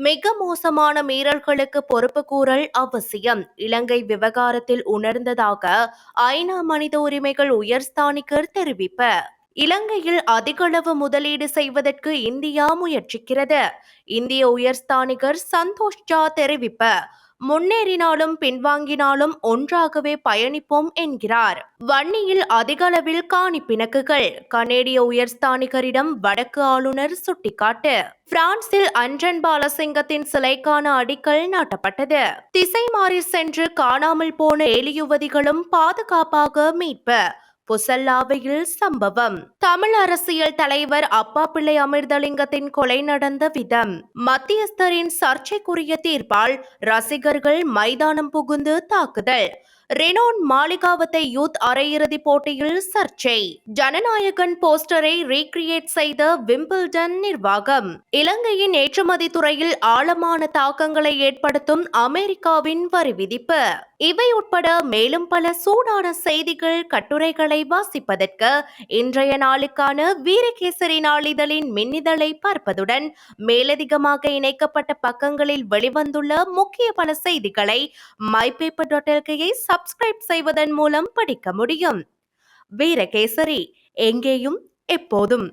மிக மோசமான மீறல்களுக்கு பொறுப்பு கூறல் அவசியம். இலங்கை விவகாரத்தில் உணர்ந்ததாக ஐநா மனித உரிமைகள் உயர்ஸ்தானிகர் தெரிவிப்பு. இலங்கையில் அதிகளவு முதலீடு செய்வதற்கு இந்தியா முயற்சிக்கிறது. இந்திய உயர்ஸ்தானிகர் சந்தோஷ் ஜா தெரிவிப்பு. முன்னேறினாலும் பின்வாங்கினாலும் ஒன்றாகவே பயணிப்போம் என்கிறார். வன்னியில் அதிகளவில் காணி பிணக்குகள். கனேடிய உயர்ஸ்தானிகரிடம் வடக்கு ஆளுநர் சுட்டிக்காட்டு. பிரான்சில் அன்றன் பாலசிங்கத்தின் சிலைக்கான அடிக்கல் நாட்டப்பட்டது. திசை மாறி சென்று காணாமல் போன 7 யுவதிகளும் பாதுகாப்பாக மீட்பு. புசல்லாவையில் சம்பவம். தமிழ் அரசியல் தலைவர் அப்பாப்பிள்ளை அமிர்தலிங்கத்தின் கொலை நடந்த விதம். மத்தியஸ்தரின் சர்ச்சைக்குரிய தீர்ப்பால் ரசிகர்கள் மைதானம் புகுந்து தாக்குதல். ரெனோன் மாளிகாவத்தை யூத் அரையிறுதி போட்டியில் சர்ச்சை. ஜனநாயகன் போஸ்டரை ரீக்ரியேட் செய்த விம்பிள்டன் நிர்வாகம். இலங்கையின் ஏற்றுமதி துறையில் ஆழமான தாக்கங்களை ஏற்படுத்தும் அமெரிக்காவின் வரி விதிப்பு. இவை உட்பட மேலும் பல சூடான செய்திகள், கட்டுரைகளை வாசிப்பதற்கு இன்றைய நாளுக்கான வீரகேசரி நாளிதழின் மின்னிதழை பார்ப்பதுடன் மேலதிகமாக இணைக்கப்பட்ட பக்கங்களில் வெளிவந்துள்ள முக்கிய பல செய்திகளை mypaper.lkயை சப்ஸ்கிரைப் செய்வதன் மூலம் படிக்க முடியும். வீரகேசரி, எங்கேயும் எப்போதும்.